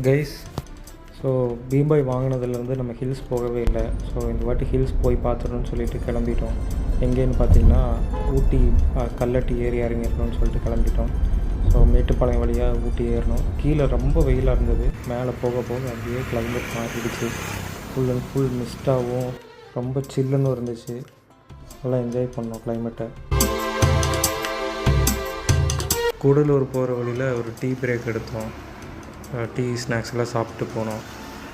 Guys, so பீம்பாய் வாங்கினதுலேருந்து நம்ம hills போகவே இல்லை. ஸோ இந்த வாட்டி ஹில்ஸ் போய் பார்த்துடணும்னு சொல்லிட்டு கிளம்பிட்டோம். எங்கேன்னு பார்த்தீங்கன்னா ஊட்டி கல்லட்டி ஏறி இறங்கிடணும்னு சொல்லிட்டு கிளம்பிட்டோம். ஸோ மேட்டுப்பாளையம் வழியாக ஊட்டி ஏறணும். கீழே ரொம்ப வெயிலாக இருந்தது, மேலே போக போக அப்படியே கிளைமேட் மாறிடுச்சு. ஃபுல் அண்ட் ஃபுல் மிஸ்டாகவும் ரொம்ப சில்லுன்னு இருந்துச்சு. நல்லா என்ஜாய் பண்ணோம் கிளைமேட்டை. கூடலூர் போகிற வழியில் ஒரு டீ பிரேக் எடுத்தோம். டீ ஸ்நாக்ஸ் எல்லாம் சாப்பிட்டு போனோம்.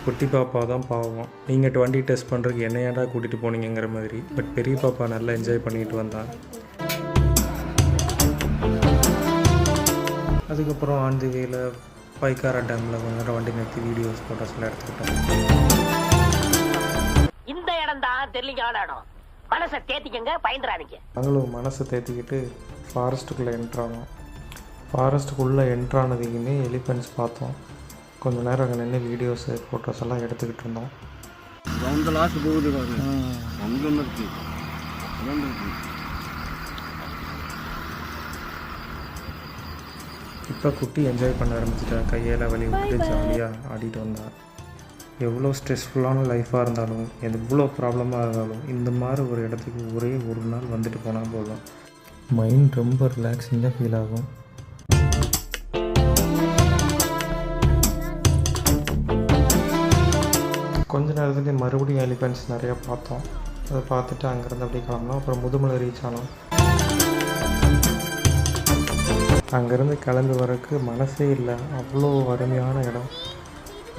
குட்டி பாப்பா தான் பாவம், நீங்கள் வண்டி டெஸ்ட் பண்ணுறதுக்கு என்ன ஏன்டா கூட்டிகிட்டு போனீங்கிற மாதிரி. பட் பெரிய பாப்பா நல்லா என்ஜாய் பண்ணிட்டு வந்தான். அதுக்கப்புறம் ஆன் தி வேல பைக்காரா டேமில் கொஞ்ச நேரம் வண்டி நிறுத்தி வீடியோஸ் ஃபோட்டோஸ் எல்லாம் எடுத்துக்கிட்டோம். இந்த இடம் தான் தெரியல இடம், மனசை தேத்திக்கங்க, பயந்துறாதீங்க. நாங்களும் மனசை தேத்திக்கிட்டு ஃபாரஸ்ட்டுக்குள்ளே என்ட்ரானோம். ஃபாரஸ்ட்டுக்குள்ளே என்ட்ரானதுக்குமே எலிஃபென்ட்ஸ் பார்த்தோம். கொஞ்சம் நேரம் அங்கே நின்று வீடியோஸு ஃபோட்டோஸ் எல்லாம் எடுத்துக்கிட்டு இருந்தோம். இப்போ குட்டி என்ஜாய் பண்ண ஆரம்பிச்சிட்டா. கையெல்லாம் வலி விட்டு ஜாலியாக ஆடிட்டு வந்தா. எவ்வளோ ஸ்ட்ரெஸ்ஃபுல்லான லைஃப்பாக இருந்தாலும், எவ்வளோ ப்ராப்ளமாக இருந்தாலும், இந்த மாதிரி ஒரு இடத்துக்கு ஒரே ஒரு நாள் வந்துட்டு போனால் போதும், மைண்ட் ரொம்ப ரிலாக்ஸிங்காக ஃபீல் ஆகும். கொஞ்ச நேரத்துலேயே மறுபடியும் எலிஃபென்ட்ஸ் நிறையா பார்த்தோம். அதை பார்த்துட்டு அங்கேருந்து அப்படியே கிளம்பினோம். அப்புறம் முதுமலை ரீச் ஆனோம். அங்கேருந்து கிளம்பி வரக்கு மனசே இல்லை, அவ்வளோ அருமையான இடம்.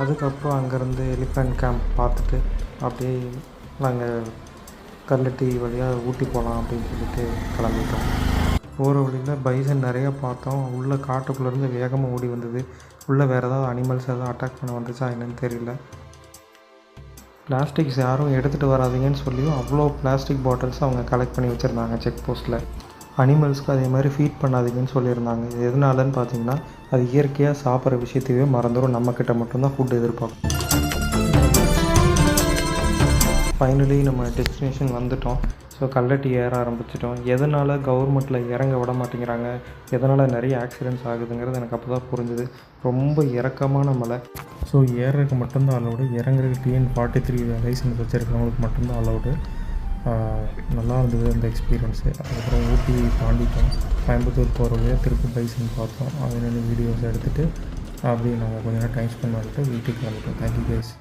அதுக்கப்புறம் அங்கேருந்து எலிஃபெண்ட் கேம்ப் பார்த்துட்டு அப்படியே நாங்கள் கல்லட்டி வழியாக ஊட்டி போகலாம் அப்படின்னு சொல்லிட்டு கிளம்பிட்டோம். போகிற வழியில் பைசன் நிறையா பார்த்தோம். உள்ளே காட்டுக்குள்ளேருந்து வேகமாக ஓடி வந்தது. உள்ளே வேறு ஏதாவது அனிமல்ஸ் எதாவது அட்டாக் பண்ண வந்துச்சா என்னன்னு தெரியல. பிளாஸ்டிக்ஸ் யாரும் எடுத்துகிட்டு வராதிங்கன்னு சொல்லியும் அவ்வளோ பிளாஸ்டிக் பாட்டில்ஸ் அவங்க கலெக்ட் பண்ணி வச்சுருந்தாங்க செக் போஸ்ட்டில். அனிமல்ஸ்க்கு அதே மாதிரி ஃபீட் பண்ணாதீங்கன்னு சொல்லியிருந்தாங்க. இது எதனாலன்னு பார்த்தீங்கன்னா, அது இயற்கையாக சாப்பிட்ற விஷயத்தையே மறந்துடும், நம்மக்கிட்ட மட்டும்தான் ஃபுட் எதிர்பார்க்கும். ஃபைனலி நம்ம டெஸ்டினேஷன் வந்துட்டோம். ஸோ கல்லட்டி ஏற ஆரம்பிச்சிட்டோம். எதனால் கவர்மெண்ட்டில் இறங்க விட மாட்டேங்கிறாங்க, எதனால் நிறைய ஆக்சிடெண்ட்ஸ் ஆகுதுங்கிறது எனக்கு அப்போ தான் புரிஞ்சுது. ரொம்ப இறக்கமான மலை. ஸோ ஏறதுக்கு மட்டும்தான் அலவுடு, இறங்குறதுக்கு TN-43 லைசன்ஸ் வச்சுருக்கிறவங்களுக்கு மட்டும்தான் அலவுடு. நல்லா இருந்தது அந்த எக்ஸ்பீரியன்ஸு. அதுக்கப்புறம் ஊட்டி தாண்டிட்டோம். கோயம்புத்தூர் போகிற வழியாக திருப்பி பைசன் பார்த்தோம். அது வீடியோஸ் எடுத்துகிட்டு அப்படியே நாங்கள் கொஞ்சம் நேரம் டைம் ஸ்பெண்ட் பண்ணிட்டு வீட்டுக்கு வந்துட்டோம். Thank you guys.